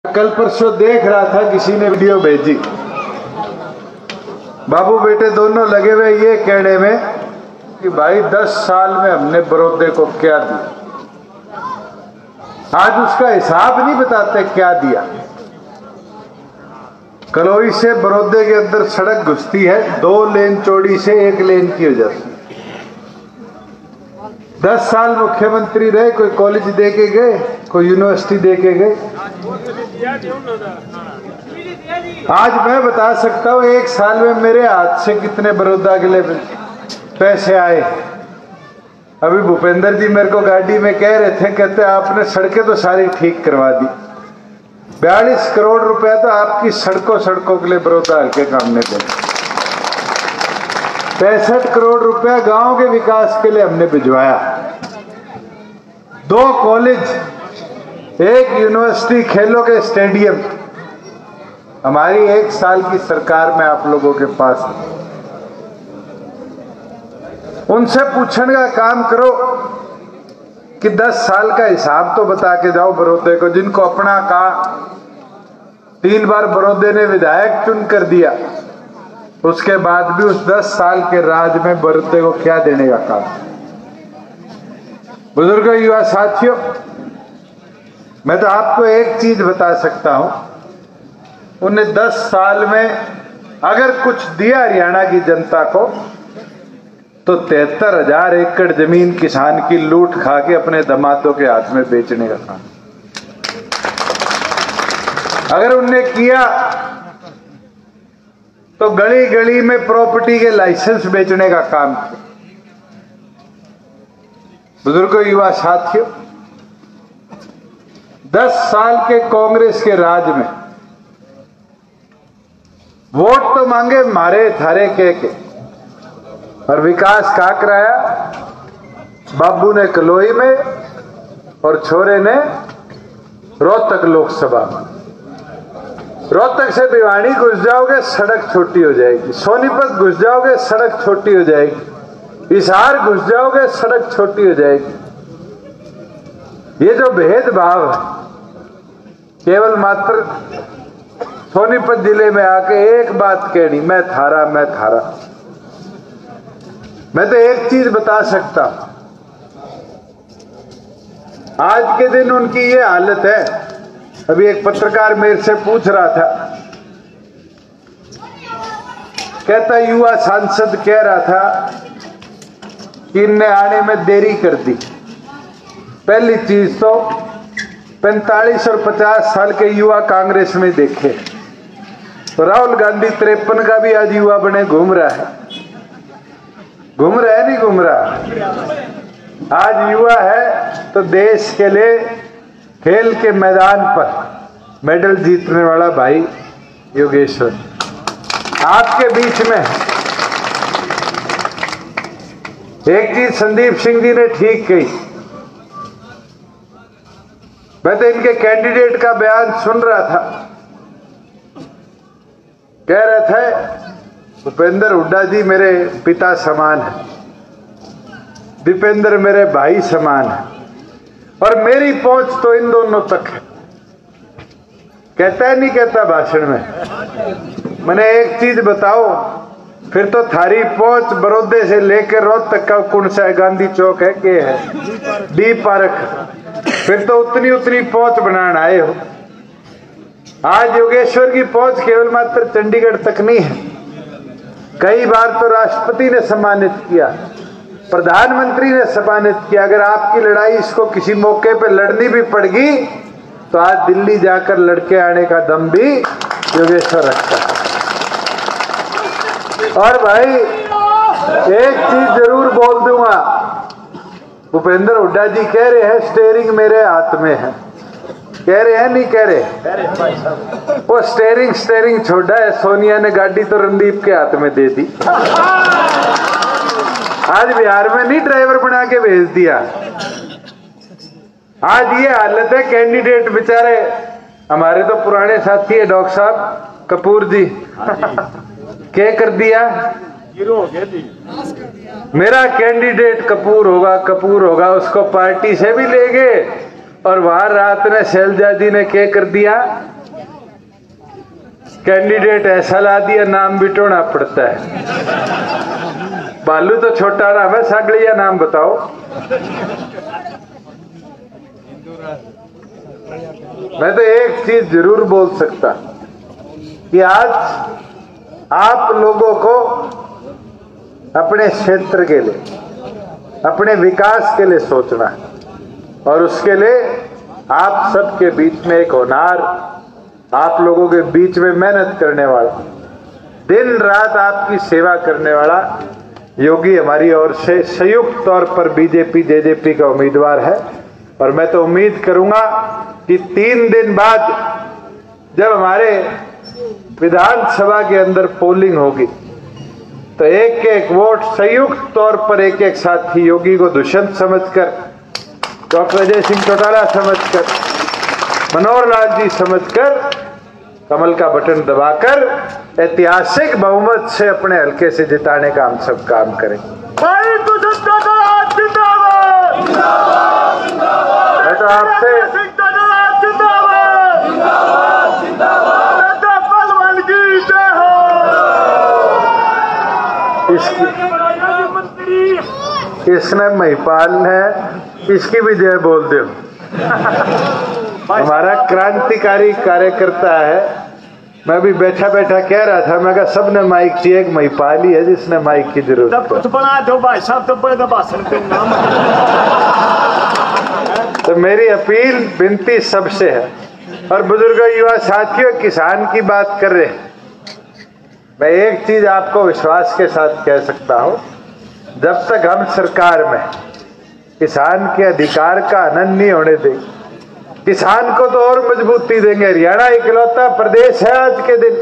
कल परसों देख रहा था, किसी ने वीडियो भेजी, बाबू बेटे दोनों लगे हुए ये कहने में कि भाई 10 साल में हमने बड़ौदे को क्या दिया। आज उसका हिसाब नहीं बताते क्या दिया। कलोई से बड़ौदे के अंदर सड़क घुसती है, 2 लेन चौड़ी से 1 लेन की हो जाती है। 10 साल मुख्यमंत्री रहे, कोई कॉलेज दे के गए, कोई यूनिवर्सिटी दे के गए। आज मैं बता सकता हूँ 1 साल में मेरे हाथ से कितने बड़ौदा के लिए पैसे आए। अभी भूपेंद्र जी मेरे को गाड़ी में कह रहे थे, कहते आपने सड़कें तो सारी ठीक करवा दी, 42 करोड़ रुपया तो आपकी सड़कों के लिए बड़ौदा हल्के काम ने दे। 65 करोड़ रुपया गांव के विकास के लिए हमने भिजवाया। 2 कॉलेज, 1 यूनिवर्सिटी, खेलों के स्टेडियम हमारी 1 साल की सरकार में आप लोगों के पास। उनसे पूछने का काम करो कि 10 साल का हिसाब तो बता के जाओ बड़ौदे को, जिनको अपना का 3 बार बड़ौदे ने विधायक चुन कर दिया, उसके बाद भी उस 10 साल के राज में बड़ौदे को क्या देने का काम। बुजुर्गों, युवा साथियों, मैं तो आपको एक चीज बता सकता हूं, उन्हें 10 साल में अगर कुछ दिया हरियाणा की जनता को तो 73,000 एकड़ जमीन किसान की लूट खा के अपने दामादों के हाथ में बेचने का काम। अगर उनने किया तो गली गली में प्रॉपर्टी के लाइसेंस बेचने का काम किया। बुजुर्गों, युवा साथियों, 10 साल के कांग्रेस के राज में वोट तो मांगे मारे थारे के और विकास कहाँ कराया? बाबू ने कलोई में और छोरे ने रोहतक लोकसभा में। रोहतक से भिवानी घुस जाओगे सड़क छोटी हो जाएगी, सोनीपत घुस जाओगे सड़क छोटी हो जाएगी, हिसार घुस जाओगे सड़क छोटी हो जाएगी। ये जो भेदभाव है, केवल मात्र सोनीपत जिले में आके एक बात कहनी, मैं थारा। मैं तो एक चीज बता सकता, आज के दिन उनकी ये हालत है। अभी एक पत्रकार मेरे से पूछ रहा था, कहता युवा सांसद कह रहा था कि इनने आने में देरी कर दी। पहली चीज तो 45 और 50 साल के युवा कांग्रेस में देखे, तो राहुल गांधी 53 का भी आज युवा बने घूम रहा है। घूम रहा है, नहीं घूम रहा? आज युवा है तो देश के लिए खेल के मैदान पर मेडल जीतने वाला भाई योगेश्वर आपके बीच में। एक चीज संदीप सिंह जी ने ठीक कही, मैं तो इनके कैंडिडेट का बयान सुन रहा था, कह रहे थे भूपेंद्र हुड्डा जी मेरे पिता समान है, दीपेंद्र मेरे भाई समान है, और मेरी पहुंच तो इन दोनों तक है। कहता है नहीं कहता भाषण में? मैंने एक चीज बताओ, फिर तो थारी पहुंच बड़ौदे से लेकर रोहतक का कौन सा है, गांधी चौक है के है, डी पार्क, फिर तो उतनी पहुंच बनाना आए हो। आज योगेश्वर की पहुंच केवल मात्र चंडीगढ़ तक नहीं है, कई बार तो राष्ट्रपति ने सम्मानित किया, प्रधानमंत्री ने सम्मानित किया। अगर आपकी लड़ाई इसको किसी मौके पे लड़नी भी पड़गी तो आज दिल्ली जाकर लड़के आने का दम भी योगेश्वर रखता है। और भाई एक चीज जरूर बोल दूंगा, भूपेंद्र हुड्डा जी कह रहे हैं स्टीयरिंग मेरे हाथ में है, कह रहे हैं नहीं कह रहे? वो स्टीयरिंग छोड़ा है, सोनिया ने गाड़ी तो रणदीप के हाथ में दे दी। आज बिहार में नहीं ड्राइवर बना के भेज दिया। आज ये हालत है, कैंडिडेट बेचारे हमारे तो पुराने साथी है डॉक्टर साहब कपूर जी क्या कर दिया, मेरा कैंडिडेट कपूर होगा, उसको पार्टी से भी ले गए और वहां रात ने शैलजा जी ने क्या कर दिया, कैंडिडेट ऐसा ला दिया, नाम बिटोना पड़ता है। बालू तो छोटा नाम है, सागड़िया नाम बताओ। मैं तो एक चीज जरूर बोल सकता कि आज आप लोगों को अपने क्षेत्र के लिए, अपने विकास के लिए सोचना है, और उसके लिए आप सबके बीच में एक होनहार, आप लोगों के बीच में मेहनत करने वाला, दिन रात आपकी सेवा करने वाला योगी हमारी ओर से संयुक्त तौर पर बीजेपी जेजेपी का उम्मीदवार है। और मैं तो उम्मीद करूंगा कि 3 दिन बाद जब हमारे विधानसभा के अंदर पोलिंग होगी तो एक एक वोट संयुक्त तौर पर एक एक साथी योगी को दुष्यंत समझकर, डॉक्टर अजय सिंह चौटाला समझकर, मनोहर लाल जी समझकर कमल का बटन दबाकर ऐतिहासिक बहुमत से अपने हल्के से जिताने का हम सब काम करें। मैं तो आपसे इसने महिपाल है, इसकी भी जय बोल दो। हमारा क्रांतिकारी कार्यकर्ता है। मैं भी बैठा बैठा कह रहा था, मैं कहा सबने माइक चाहिए, एक महिपाल ही है जिसने माइक की जरूरत है। तो मेरी अपील विनती सबसे है, और बुजुर्गों, युवा साथियों, किसान की बात कर रहे हैं। मैं एक चीज आपको विश्वास के साथ कह सकता हूं, जब तक हम सरकार में किसान के अधिकार का हनन नहीं होने देंगे, किसान को तो और मजबूती देंगे। हरियाणा इकलौता प्रदेश है आज के दिन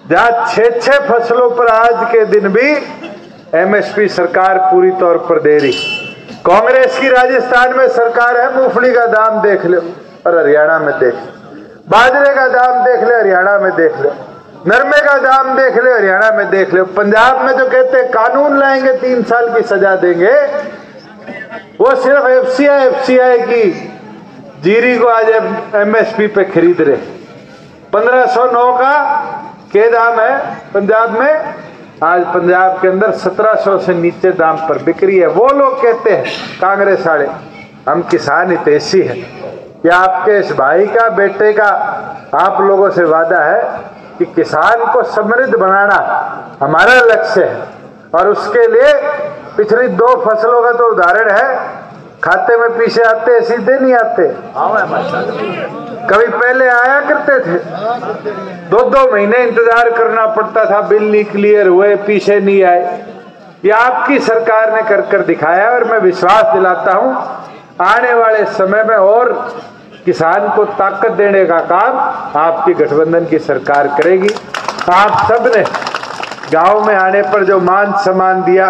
जहां 6 फसलों पर आज के दिन भी एमएसपी सरकार पूरी तौर पर दे रही। कांग्रेस की राजस्थान में सरकार है, मूंगफली का दाम देख लो और हरियाणा में देख लो, बाजरे का दाम देख ले हरियाणा में देख लो, नरमे का दाम देख ले हरियाणा में देख लो। पंजाब में जो कहते हैं कानून लाएंगे 3 साल की सजा देंगे, वो सिर्फ एफसीआई की जीरी को आज एमएसपी पे खरीद रहे। 1509 का के दाम है पंजाब में, आज पंजाब के अंदर 1700 से नीचे दाम पर बिक्री है। वो लोग कहते हैं कांग्रेस वाले हम किसान हितैषी हैं। क्या आपके इस भाई का, बेटे का आप लोगों से वादा है कि किसान को समृद्ध बनाना हमारा लक्ष्य है, और उसके लिए पिछली 2 फसलों का तो उदाहरण है। खाते में पीछे आते, सीधे नहीं आते। कभी पहले आया करते थे, 2-2 महीने इंतजार करना पड़ता था, बिल नहीं क्लियर हुए, पीछे नहीं आए। ये आपकी सरकार ने कर दिखाया, और मैं विश्वास दिलाता हूं आने वाले समय में और किसान को ताकत देने का काम आपकी गठबंधन की सरकार करेगी। आप सबने गांव में आने पर जो मान सम्मान दिया,